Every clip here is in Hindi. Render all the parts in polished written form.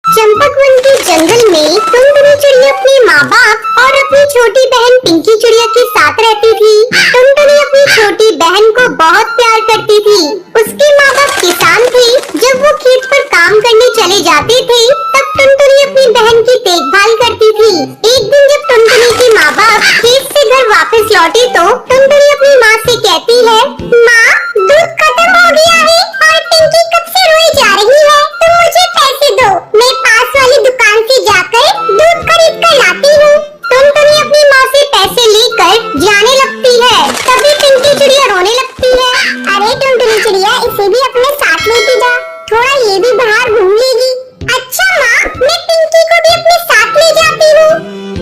चंपकवन के जंगल में टुनटुनी चिड़िया अपने माँ बाप और अपनी छोटी बहन पिंकी चिड़िया के साथ रहती थी। टुनटुनी अपनी छोटी बहन को बहुत प्यार करती थी। उसके माँ बाप किसान थे। जब वो खेत पर काम करने चले जाते थे तब टुनटुनी अपनी बहन की देखभाल करती थी। एक दिन जब टुनटुनी के माँ बाप खेत से घर वापस लौटे तो टुनटुनी अपनी माँ से कहती है, माँ दूध खत्म हो गया है और पिंकी कब से रोई जा रही है, तुम मुझे पैसे दो, मैं पास वाली दुकान से जाकर दूध खरीद कर लाती हूँ। टुनटुनी अपनी माँ से पैसे लेकर जाने लगती है। तभी पिंकी चिड़िया रोने लगती है। अरे टुनटुनी चिड़िया, इसे भी अपने साथ लेती जा, थोड़ा ये भी बाहर घूम लेगी। अच्छा माँ, मैं पिंकी को भी अपने साथ ले जाती हूँ।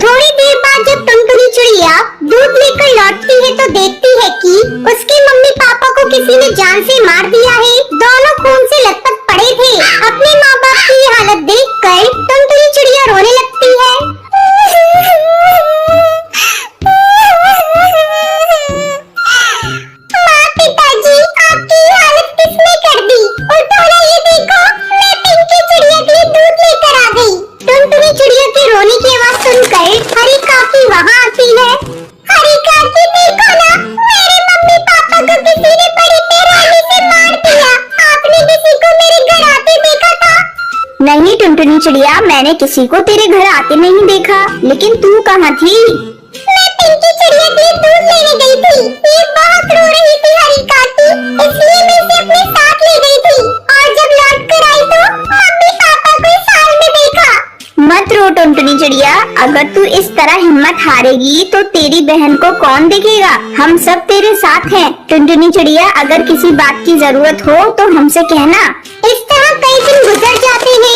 थोड़ी देर बाद जब टुनटुनी चिड़िया दूध लेकर लौटती है तो देखती है कि उसके मम्मी पापा को किसी ने जान से मार दिया है। दोनों खून से लथपथ पड़े थे। अपने माँ बाप की ये हालत देखकर टुनटुनी चिड़िया रोने लगती है। माँ पिताजी, आपकी ये हालत किसने कर दी? उल्टो ना, ये देखो, मैं पिंकी चिड़िया के लिए दूध लेकर आ गई। टुनटुनी चिड़िया के रोने की आवाज सुनकर हरी काकी वहाँ आती है। हरी काकी, देखो ना, मेरे मम्मी पापा को किसी ने बड़ी बेरहमी से मार दिया। आपने किसी को मेरे घर आते देखा था? नहीं टुनटुनी चिड़िया, मैंने किसी को तेरे घर आते नहीं देखा, लेकिन तू कहाँ थी? मैं पिंकी चिड़िया के लिए दूध लेने गई थी। ये बहुत रो रही थी हरी काकी, इसलिए मैं इसे अपने साथ ले गई थी और जब लौट कर आई तो मम्मी पापा को इस हाल में देखा। मत रो टुनटुनी चिड़िया, अगर तू इस तरह हिम्मत हारेगी तो तेरी बहन को कौन देखेगा? हम सब तेरे साथ हैं। टुनटुनी चिड़िया, अगर किसी बात की जरूरत हो तो हमसे कहना। इस तरह कई दिन गुजर जाते हैं।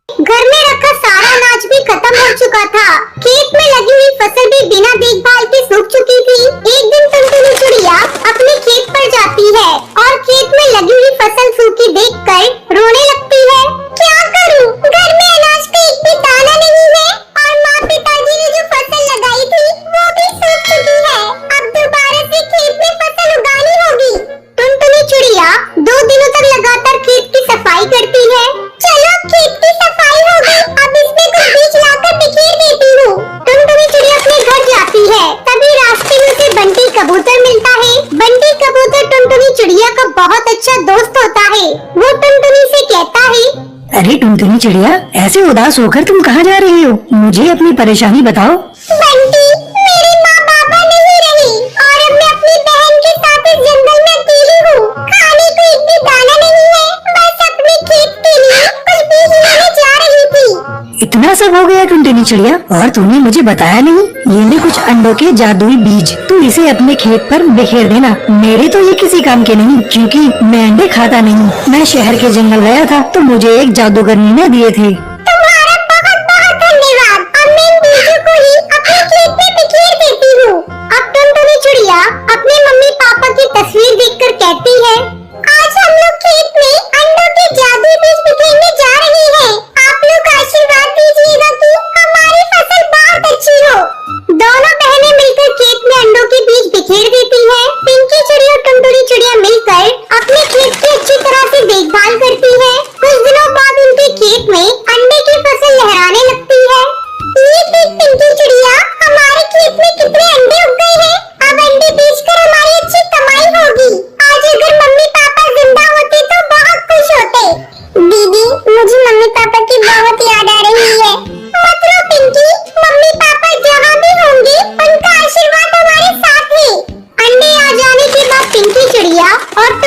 घर में रखा सारा अनाज भी खत्म हो चुका था। खेत में लगी हुई फसल भी बिना देखभाल के सूख चुकी थी। एक दिन टुनटुनी चिड़िया अपने खेत पर जाती है और खेत में लगी हुई फसल सूखी देखकर रोने लगती है। क्या करूं? घर में अनाज का एक भी दाना नहीं है और माँ पिताजी ने जो फसल लगाई थी वो भी सूख चुकी है। अब दोबारा से खेत में फसल उगानी होगी। टुनटुनी चिड़िया 2 दिनों तक लगातार खेत की सफाई करती है। चलो, खेत की सफाई हो गई, अब इसमें कुछ बीज लाकर बिखेर देती हूँ। टुनटुनी चिड़िया अपने घर जाती है। तभी रास्ते में उसे बंटी कबूतर मिलता है। बंटी कबूतर टुनटुनी चिड़िया का बहुत अच्छा दोस्त होता है। वो टुनटुनी से कहता है, अरे टुनटुनी चिड़िया, ऐसे उदास होकर तुम कहाँ जा रही हो? मुझे अपनी परेशानी बताओ। बंटी, मेरे माँ बाबा नहीं रहे और अब मैं अपनी बहन के साथ इस जंगल में अकेली हूँ। खाने को एक भी दाना नहीं है, बस अपने खेत के लिए कुछ बीज लेने जा रही थी। इतना सब हो गया टुनटुनी चिड़िया, और तूने मुझे बताया नहीं? ये ले कुछ अंडों के जादुई बीज, तू इसे अपने खेत पर बिखेर देना। मेरे तो ये किसी काम के नहीं, क्योंकि मैं अंडे खाता नहीं। मैं शहर के जंगल गया था तो मुझे एक जादूगरनी ने दिए थे। तुम्हारा बहुत बहुत धन्यवाद। अब मैं इन बीजों को ही अपने खेत में बिखेर देती हूँ। अब टुनटुनी चिड़िया अपने मम्मी पापा की तस्वीर देखकर कहती है, आज हम लोग खेत में अंडों के जादुई बीज बिखेरने जा रहे हैं। आप लोग आशीर्वाद दीजिएगा कि हमारी फसल बहुत अच्छी हो। दोनों बहनें मिलकर खेत में अंडों के बीज बिखेर देती हैं। पिंकी चिड़िया और टुनटुनी चिड़िया मिलकर अपने खेत की अच्छी तरह से देखभाल करती है। कुछ दिनों बाद उनके खेत में अंडे की फसल लहराने लगती है। ये देख पिंकी चिड़िया, हमारे खेत में कितने अंडे उग गए हैं। अब अंडे बेचकर हमारी अच्छी कमाई होगी। आज अगर मम्मी पापा जिंदा होते तो बहुत खुश होते। दीदी, मुझे मम्मी पापा की बहुत याद आ रही है। मत रो पिंकी, मम्मी पापा जहाँ भी होंगे उनका आशीर्वाद हमारे साथ है। अंडे आ जाने के बाद पिंकी चिड़िया और